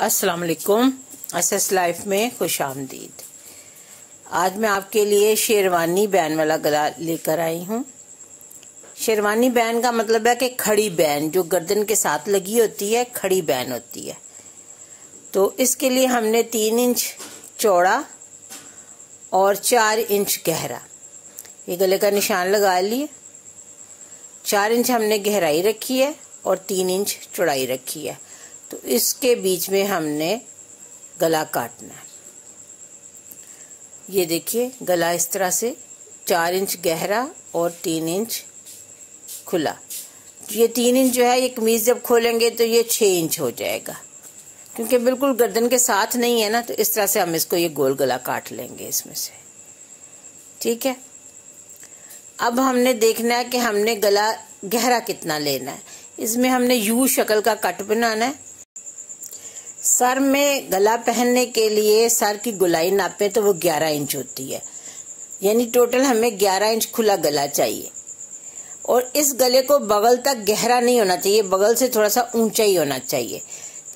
अस्सलाम वालेकुम। SS life में खुश आमदीद। आज मैं आपके लिए शेरवानी बैन वाला गला लेकर आई हूँ। शेरवानी बैन का मतलब है कि खड़ी बैन जो गर्दन के साथ लगी होती है, खड़ी बैन होती है। तो इसके लिए हमने 3 इंच चौड़ा और 4 इंच गहरा ये गले का निशान लगा लिए। 4 इंच हमने गहराई रखी है और 3 इंच चौड़ाई रखी है। तो इसके बीच में हमने गला काटना है। ये देखिए गला इस तरह से 4 इंच गहरा और 3 इंच खुला। ये 3 इंच जो है ये कमीज जब खोलेंगे तो ये 6 इंच हो जाएगा, क्योंकि बिल्कुल गर्दन के साथ नहीं है ना। तो इस तरह से हम इसको ये गोल गला काट लेंगे इसमें से। ठीक है, अब हमने देखना है कि हमने गला गहरा कितना लेना है। इसमें हमने यू शक्ल का कट बनाना है। सर में गला पहनने के लिए सर की गोलाई नापे तो वो 11 इंच होती है, यानी टोटल हमें 11 इंच खुला गला चाहिए। और इस गले को बगल तक गहरा नहीं होना चाहिए, बगल से थोड़ा सा ऊंचा ही होना चाहिए।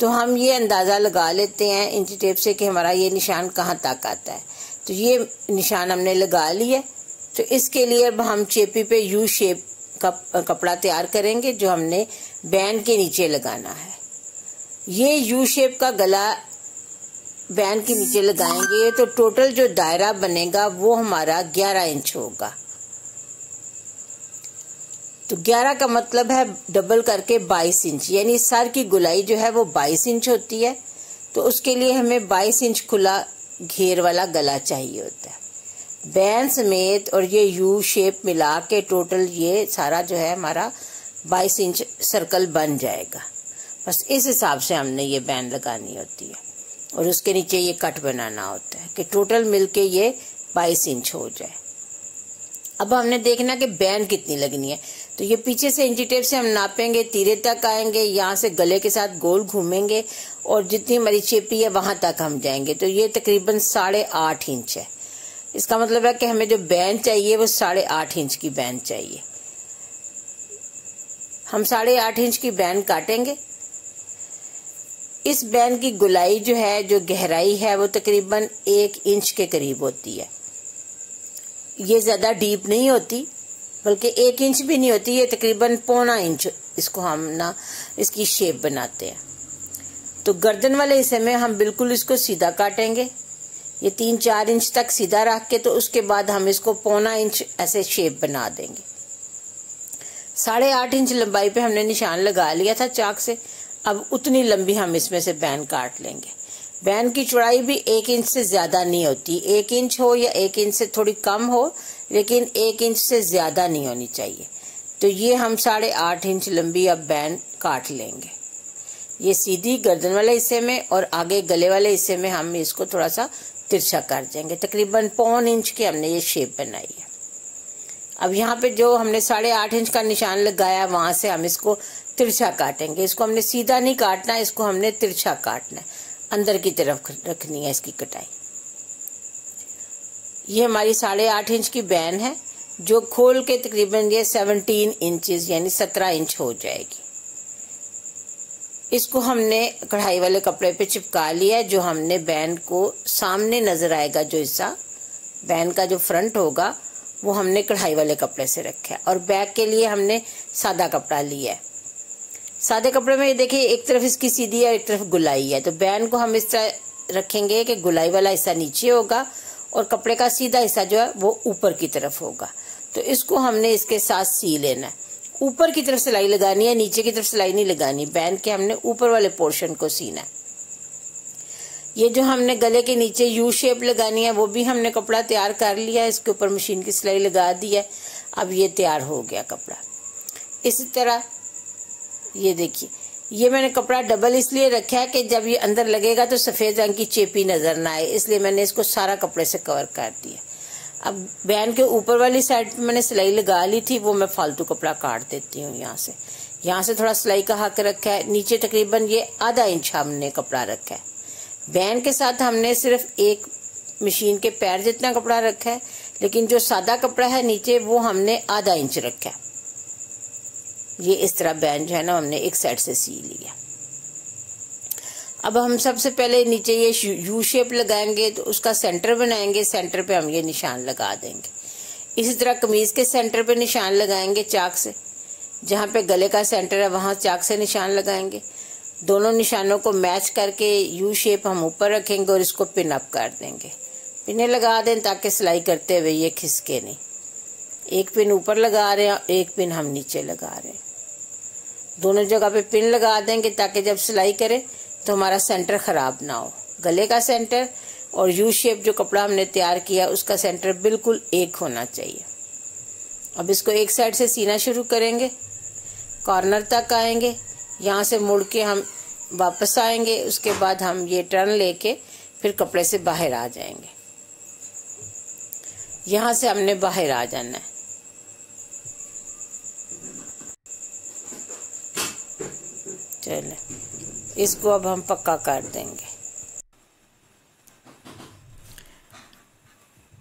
तो हम ये अंदाजा लगा लेते हैं इंची टेप से कि हमारा ये निशान कहाँ तक आता है। तो ये निशान हमने लगा लिया। तो इसके लिए अब हम चेपी पे यू शेप का कपड़ा तैयार करेंगे जो हमने बैन के नीचे लगाना है। ये यू शेप का गला बैन के नीचे लगाएंगे तो टोटल जो दायरा बनेगा वो हमारा 11 इंच होगा। तो 11 का मतलब है डबल करके 22 इंच, यानी सर की गोलाई जो है वो 22 इंच होती है। तो उसके लिए हमें 22 इंच खुला घेर वाला गला चाहिए होता है। बैन समेत और ये यू शेप मिला के टोटल ये सारा जो है हमारा 22 इंच सर्कल बन जाएगा। बस इस हिसाब से हमने ये बैन लगानी होती है और उसके नीचे ये कट बनाना होता है कि टोटल मिलके ये 22 इंच हो जाए। अब हमने देखना कि बैन कितनी लगनी है। तो ये पीछे से इंची टेप से हम नापेंगे, तीरे तक आएंगे, यहाँ से गले के साथ गोल घूमेंगे और जितनी हमारी चेपी है वहां तक हम जाएंगे। तो ये तकरीबन 8.5 इंच है। इसका मतलब है कि हमें जो बैन चाहिए वो 8.5 इंच की बैन चाहिए। हम 8.5 इंच की बैन काटेंगे। इस बैन की गोलाई जो है, जो गहराई है वो तकरीबन 1 इंच के करीब होती है। ये ज्यादा डीप नहीं होती, बल्कि 1 इंच भी नहीं होती, ये तकरीबन 1.25 इंच इसको हम ना इसकी शेप बनाते हैं। तो गर्दन वाले हिस्से में हम बिल्कुल इसको सीधा काटेंगे, ये 3-4 इंच तक सीधा रख के। तो उसके बाद हम इसको 1.25 इंच ऐसे शेप बना देंगे। 8.5 इंच लंबाई पे हमने निशान लगा लिया था चाक से। अब उतनी लंबी हम इसमें से बैन काट लेंगे। बैन की चौड़ाई भी 1 इंच से ज्यादा नहीं होती। 1 इंच हो या 1 इंच से थोड़ी कम हो, लेकिन 1 इंच से ज्यादा नहीं होनी चाहिए। तो ये हम 8.5 इंच लंबी अब बैन काट लेंगे। ये सीधी गर्दन वाले हिस्से में और आगे गले वाले हिस्से में हम इसको थोड़ा सा तिरछा कर देंगे। तकरीबन 1.25 इंच की हमने ये शेप बनाई है। अब यहाँ पे जो हमने 8.5 इंच का निशान लगाया वहां से हम इसको तिरछा काटेंगे। इसको हमने सीधा नहीं काटना, इसको हमने तिरछा काटना है, अंदर की तरफ रखनी है इसकी कटाई। ये हमारी 8.5 इंच की बैन है जो खोल के तकरीबन ये 17 इंचेस यानी 17 इंच हो जाएगी। इसको हमने कढ़ाई वाले कपड़े पे चिपका लिया है। जो हमने बैन को सामने नजर आएगा, जो हिस्सा बैन का जो फ्रंट होगा वो हमने कढ़ाई वाले कपड़े से रखा है। और बैक के लिए हमने सादा कपड़ा लिया है। सादे कपड़े में ये देखिए एक तरफ इसकी सीधी है, एक तरफ गुलाई है। तो बैन को हम इस तरह रखेंगे कि गुलाई वाला हिस्सा नीचे होगा और कपड़े का सीधा हिस्सा जो है वो ऊपर की तरफ होगा। तो इसको हमने इसके साथ सी लेना है। ऊपर की तरफ सिलाई लगानी है, नीचे की तरफ सिलाई नहीं लगानी। बैन के हमने ऊपर वाले पोर्शन को सीना है। ये जो हमने गले के नीचे यू शेप लगानी है वो भी हमने कपड़ा तैयार कर लिया है। इसके ऊपर मशीन की सिलाई लगा दी है। अब ये तैयार हो गया कपड़ा। इसी तरह ये देखिए, ये मैंने कपड़ा डबल इसलिए रखा है कि जब ये अंदर लगेगा तो सफेद रंग की चेपी नजर ना आए, इसलिए मैंने इसको सारा कपड़े से कवर कर दिया। अब बैन के ऊपर वाली साइड पे मैंने सिलाई लगा ली थी, वो मैं फालतू कपड़ा काट देती हूँ। यहाँ से थोड़ा सिलाई का हक रखा है। नीचे तकरीबन ये आधा इंच हमने कपड़ा रखा है। बैन के साथ हमने सिर्फ एक मशीन के पैर जितना कपड़ा रखा है, लेकिन जो सादा कपड़ा है नीचे वो हमने आधा इंच रखा है। ये इस तरह बैन जो है ना हमने एक साइड से सी लिया। अब हम सबसे पहले नीचे ये यू शेप लगाएंगे, तो उसका सेंटर बनाएंगे, सेंटर पे हम ये निशान लगा देंगे। इसी तरह कमीज के सेंटर पे निशान लगाएंगे चाक से, जहाँ पे गले का सेंटर है वहाँ चाक से निशान लगाएंगे। दोनों निशानों को मैच करके यू शेप हम ऊपर रखेंगे और इसको पिन अप कर देंगे। पिने लगा दें ताकि सिलाई करते हुए ये खिसके नहीं। एक पिन ऊपर लगा रहे हैं, एक पिन हम नीचे लगा रहे हैं। दोनों जगह पे पिन लगा देंगे ताकि जब सिलाई करें तो हमारा सेंटर खराब ना हो। गले का सेंटर और यू शेप जो कपड़ा हमने तैयार किया उसका सेंटर बिल्कुल एक होना चाहिए। अब इसको एक साइड से सीना शुरू करेंगे, कॉर्नर तक आएंगे, यहाँ से मुड़ के हम वापस आएंगे। उसके बाद हम ये टर्न लेके फिर कपड़े से बाहर आ जाएंगे। यहाँ से हमने बाहर आ जाना है। चले, इसको अब हम पक्का कर देंगे।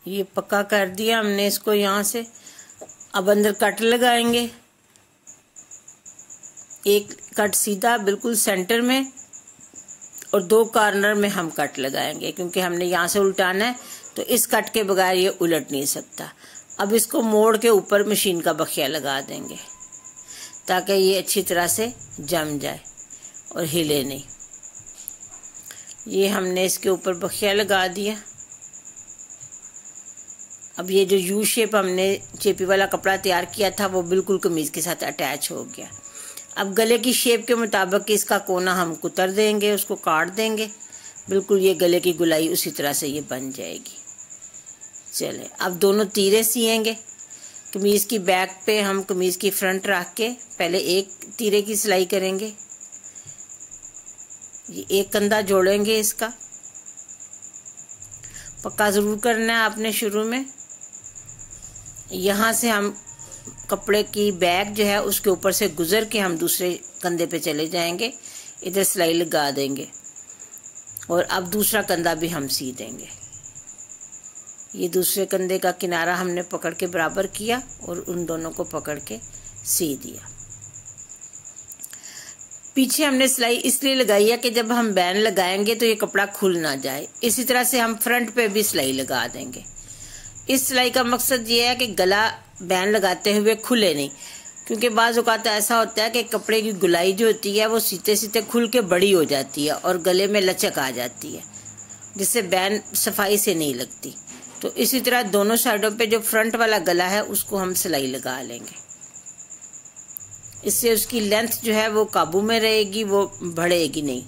ये पक्का कर दिया हमने इसको यहाँ से। अब अंदर कट लगाएंगे, एक कट सीधा बिल्कुल सेंटर में और 2 कॉर्नर में हम कट लगाएंगे, क्योंकि हमने यहाँ से उल्टाना है तो इस कट के बगैर ये उलट नहीं सकता। अब इसको मोड़ के ऊपर मशीन का बखिया लगा देंगे ताकि ये अच्छी तरह से जम जाए और हिले नहीं। ये हमने इसके ऊपर बखिया लगा दिया। अब ये जो यू शेप हमने चेपी वाला कपड़ा तैयार किया था वो बिल्कुल कमीज के साथ अटैच हो गया। अब गले की शेप के मुताबिक इसका कोना हम कुतर देंगे, उसको काट देंगे। बिल्कुल ये गले की गुलाई उसी तरह से ये बन जाएगी। चले, अब दोनों तीरे सिएंगे। कमीज की बैक पे हम कमीज की फ्रंट रख के पहले एक तीरे की सिलाई करेंगे। ये एक कंधा जोड़ेंगे, इसका पक्का जरूर करना है आपने शुरू में। यहाँ से हम कपड़े की बैक जो है उसके ऊपर से गुजर के हम दूसरे कंधे पे चले जाएंगे, इधर सिलाई लगा देंगे और अब दूसरा कंधा भी हम सी देंगे। ये दूसरे कंधे का किनारा हमने पकड़ के बराबर किया और उन दोनों को पकड़ के सी दिया। पीछे हमने सिलाई इसलिए लगाई है कि जब हम बैन लगाएंगे तो ये कपड़ा खुल ना जाए। इसी तरह से हम फ्रंट पे भी सिलाई लगा देंगे। इस सिलाई का मकसद ये है कि गला बैन लगाते हुए खुले नहीं, क्योंकि बाज़ औक़ात ऐसा होता है कि कपड़े की गुलाई जो होती है वो सीते सीते खुल के बड़ी हो जाती है और गले में लचक आ जाती है, जिससे बैन सफाई से नहीं लगती। तो इसी तरह दोनों साइडों पे जो फ्रंट वाला गला है उसको हम सिलाई लगा लेंगे। इससे उसकी लेंथ जो है वो काबू में रहेगी, वो बढ़ेगी नहीं।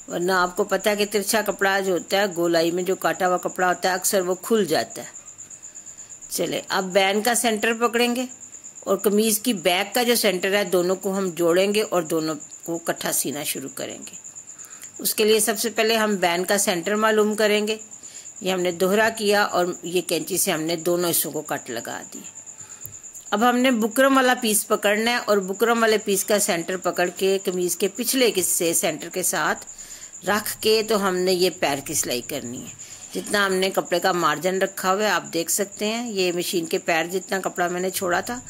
वरना आपको पता है कि तिरछा कपड़ा जो होता है, गोलाई में जो काटा हुआ कपड़ा होता है, अक्सर वो खुल जाता है। चले, अब बैन का सेंटर पकड़ेंगे और कमीज की बैक का जो सेंटर है दोनों को हम जोड़ेंगे और दोनों को इकट्ठा सीना शुरू करेंगे। उसके लिए सबसे पहले हम बैन का सेंटर मालूम करेंगे। ये हमने दोहरा किया और ये कैंची से हमने दोनों हिस्सों को कट लगा दिए। अब हमने बुकरम वाला पीस पकड़ना है और बुकरम वाले पीस का सेंटर पकड़ के कमीज के पिछले हिस्से सेंटर के साथ रख के तो हमने ये पैर की सिलाई करनी है। जितना हमने कपड़े का मार्जिन रखा हुआ है आप देख सकते हैं, ये मशीन के पैर जितना कपड़ा मैंने छोड़ा था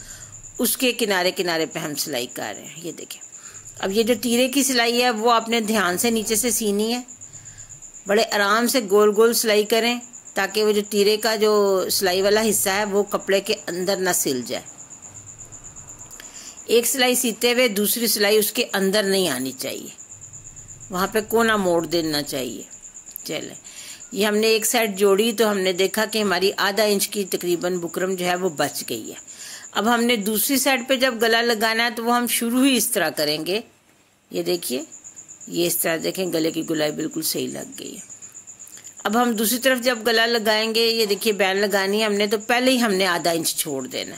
उसके किनारे किनारे पे हम सिलाई कर रहे हैं। ये देखें। अब ये जो तीरे की सिलाई है वो आपने ध्यान से नीचे से सीनी है। बड़े आराम से गोल गोल सिलाई करें ताकि वो जो तीरे का जो सिलाई वाला हिस्सा है वो कपड़े के अंदर ना सिल जाए। एक सिलाई सीते हुए दूसरी सिलाई उसके अंदर नहीं आनी चाहिए, वहाँ पे कोना मोड़ देना चाहिए। चले, ये हमने एक साइड जोड़ी तो हमने देखा कि हमारी आधा इंच की तकरीबन बुकरम जो है वो बच गई है। अब हमने दूसरी साइड पे जब गला लगाना है तो वो हम शुरू ही इस तरह करेंगे। ये देखिए, ये इस तरह देखें, गले की गुलाई बिल्कुल सही लग गई है। अब हम दूसरी तरफ जब गला लगाएंगे, ये देखिए बैन लगानी है हमने, तो पहले ही हमने आधा इंच छोड़ देना।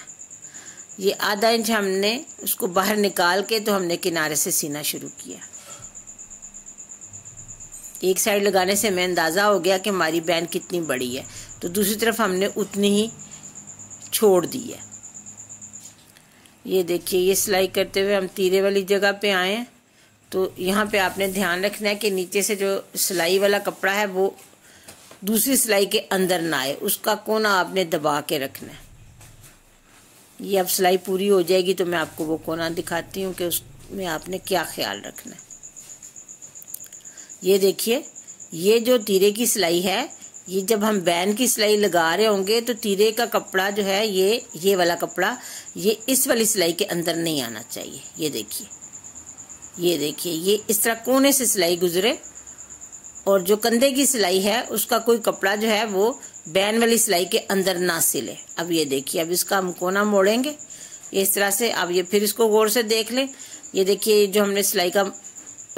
ये आधा इंच हमने उसको बाहर निकाल के तो हमने किनारे से सीना शुरू किया। एक साइड लगाने से हमें अंदाज़ा हो गया कि हमारी बैन कितनी बड़ी है, तो दूसरी तरफ हमने उतनी ही छोड़ दी है। ये देखिए, ये सिलाई करते हुए हम तीरे वाली जगह पे आए हैं, तो यहाँ पे आपने ध्यान रखना है कि नीचे से जो सिलाई वाला कपड़ा है वो दूसरी सिलाई के अंदर ना आए, उसका कोना आपने दबा के रखना है। ये अब सिलाई पूरी हो जाएगी तो मैं आपको वो कोना दिखाती हूँ कि उसमें आपने क्या ख्याल रखना है। ये देखिए, ये जो तीरे की सिलाई है, ये जब हम बैन की सिलाई लगा रहे होंगे तो तीरे का कपड़ा जो है, ये वाला कपड़ा, ये इस वाली सिलाई के अंदर नहीं आना चाहिए। ये देखिए, ये देखिए, ये इस तरह कोने से सिलाई गुजरे, और जो कंधे की सिलाई है उसका कोई कपड़ा जो है वो बैन वाली सिलाई के अंदर ना सिले। अब ये देखिए, अब इसका हम कोना मोड़ेंगे इस तरह से। अब ये फिर इसको गौर से देख लें। ये देखिए, जो हमने सिलाई का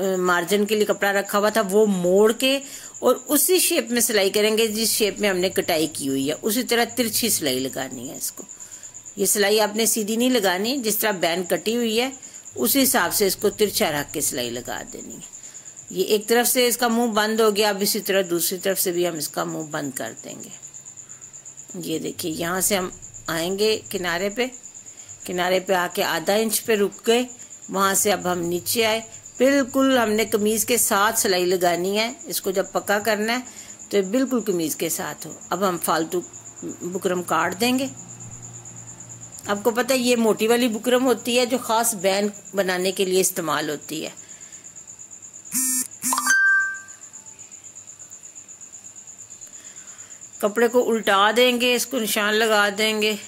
मार्जिन के लिए कपड़ा रखा हुआ था वो मोड़ के और उसी शेप में सिलाई करेंगे जिस शेप में हमने कटाई की हुई है। उसी तरह तिरछी सिलाई लगानी है इसको। ये सिलाई आपने सीधी नहीं लगानी, जिस तरह बैन कटी हुई है उसी हिसाब से इसको तिरछा रख के सिलाई लगा देनी है। ये एक तरफ से इसका मुंह बंद हो गया, अब इसी तरह दूसरी तरफ से भी हम इसका मुंह बंद कर देंगे। ये देखिए, यहाँ से हम आएंगे किनारे पे आके आधा इंच पे रुक गए, वहां से अब हम नीचे आए। बिल्कुल हमने कमीज के साथ सिलाई लगानी है। इसको जब पक्का करना है तो बिल्कुल कमीज के साथ हो। अब हम फालतू बुकरम काट देंगे। आपको पता है ये मोटी वाली बुकरम होती है जो खास बैन बनाने के लिए इस्तेमाल होती है। कपड़े को उल्टा देंगे, इसको निशान लगा देंगे।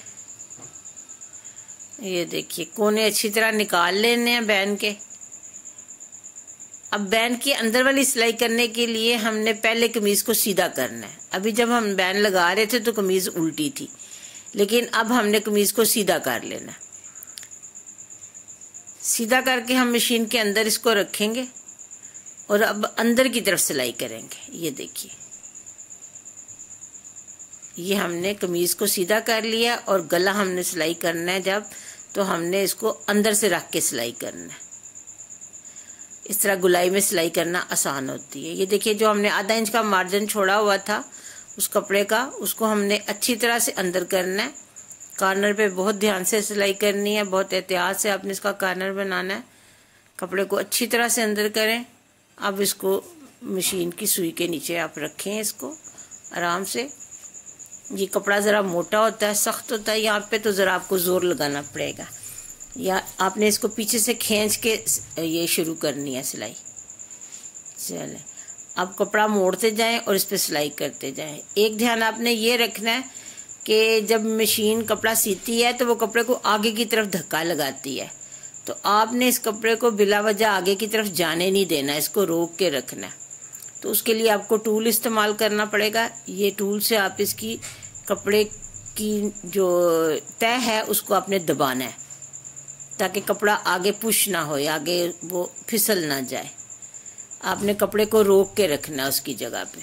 ये देखिए, कोने अच्छी तरह निकाल लेने हैं बैन के। अब बैन के अंदर वाली सिलाई करने के लिए हमने पहले कमीज को सीधा करना है। अभी जब हम बैन लगा रहे थे तो कमीज उल्टी थी, लेकिन अब हमने कमीज को सीधा कर लेना। सीधा करके हम मशीन के अंदर इसको रखेंगे और अब अंदर की तरफ सिलाई करेंगे। ये देखिए, ये हमने कमीज को सीधा कर लिया और गला हमने सिलाई करना है जब, तो हमने इसको अंदर से रख के सिलाई करना है। इस तरह गुलाई में सिलाई करना आसान होती है। ये देखिए, जो हमने आधा इंच का मार्जिन छोड़ा हुआ था उस कपड़े का, उसको हमने अच्छी तरह से अंदर करना है। कॉर्नर पे बहुत ध्यान से सिलाई करनी है, बहुत एहतियात से आपने इसका कॉर्नर बनाना है। कपड़े को अच्छी तरह से अंदर करें। अब इसको मशीन की सुई के नीचे आप रखें इसको आराम से। ये कपड़ा ज़रा मोटा होता है, सख्त होता है, यहाँ पे तो ज़रा आपको ज़ोर लगाना पड़ेगा, या आपने इसको पीछे से खींच के ये शुरू करनी है सिलाई। चले, अब कपड़ा मोड़ते जाएं और इस पे सिलाई करते जाएं। एक ध्यान आपने ये रखना है कि जब मशीन कपड़ा सीती है तो वो कपड़े को आगे की तरफ धक्का लगाती है, तो आपने इस कपड़े को बिला वजह आगे की तरफ जाने नहीं देना, इसको रोक के रखना है। तो उसके लिए आपको टूल इस्तेमाल करना पड़ेगा। ये टूल से आप इसकी कपड़े की जो तह है उसको आपने दबाना है ताकि कपड़ा आगे पुश ना हो, आगे वो फिसल ना जाए। आपने कपड़े को रोक के रखना है उसकी जगह पे।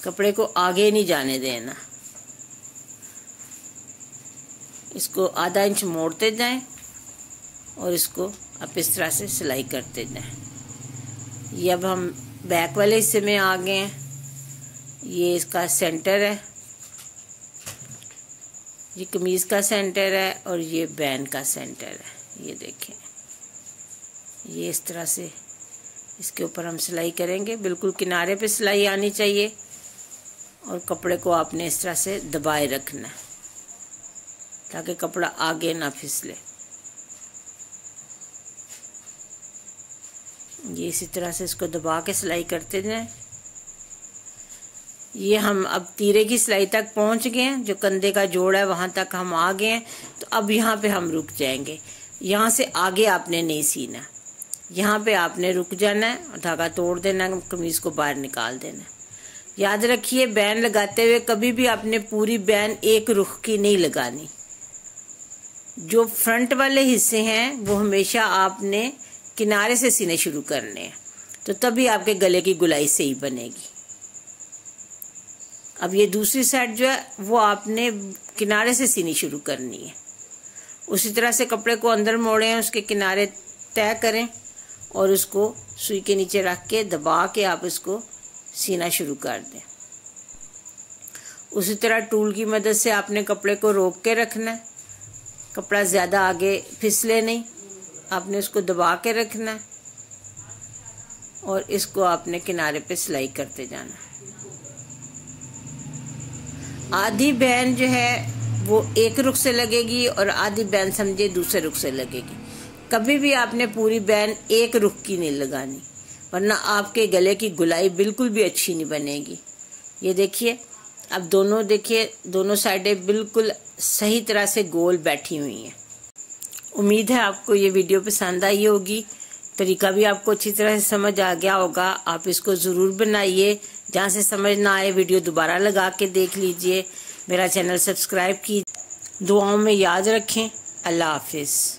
कपड़े को आगे नहीं जाने देना। इसको आधा इंच मोड़ते जाएं और इसको आप इस तरह से सिलाई करते जाएं। ये अब हम बैक वाले हिस्से में आ गए हैं। ये इसका सेंटर है, ये कमीज का सेंटर है और ये बैन का सेंटर है। ये देखें, ये इस तरह से इसके ऊपर हम सिलाई करेंगे। बिल्कुल किनारे पे सिलाई आनी चाहिए और कपड़े को आपने इस तरह से दबाए रखना है ताकि कपड़ा आगे ना फिसले। ये इसी तरह से इसको दबा के सिलाई करते जाएं। ये हम अब तीरे की सिलाई तक पहुंच गए हैं, जो कंधे का जोड़ है वहां तक हम आ गए हैं। तो अब यहाँ पे हम रुक जाएंगे। यहाँ से आगे आपने नहीं सीना, यहाँ पे आपने रुक जाना है और धागा तोड़ देना, कमीज को बाहर निकाल देना। याद रखिए, बैन लगाते हुए कभी भी आपने पूरी बैन एक रुख की नहीं लगानी। जो फ्रंट वाले हिस्से हैं वो हमेशा आपने किनारे से सीने शुरू करने हैं, तो तभी आपके गले की गुलाई सही बनेगी। अब ये दूसरी साइड जो है वो आपने किनारे से सीनी शुरू करनी है। उसी तरह से कपड़े को अंदर मोड़ें, उसके किनारे तय करें और उसको सुई के नीचे रख के दबा के आप इसको सीना शुरू कर दें। उसी तरह टूल की मदद से आपने कपड़े को रोक के रखना है, कपड़ा ज़्यादा आगे फिसले नहीं, आपने उसको दबा के रखना है और इसको आपने किनारे पे सिलाई करते जाना है। आधी बैन जो है वो एक रुख से लगेगी और आधी बैन समझे दूसरे रुख से लगेगी। कभी भी आपने पूरी बैन एक रुख की नहीं लगानी, वरना आपके गले की गुलाई बिल्कुल भी अच्छी नहीं बनेगी। ये देखिए, अब दोनों देखिए, दोनों साइडें बिल्कुल सही तरह से गोल बैठी हुई हैं। उम्मीद है आपको ये वीडियो पसंद आई होगी, तरीका भी आपको अच्छी तरह से समझ आ गया होगा। आप इसको ज़रूर बनाइए, जहाँ से समझ ना आए वीडियो दोबारा लगा के देख लीजिए। मेरा चैनल सब्सक्राइब कीजिए, दुआओं में याद रखें। अल्लाह हाफिज़।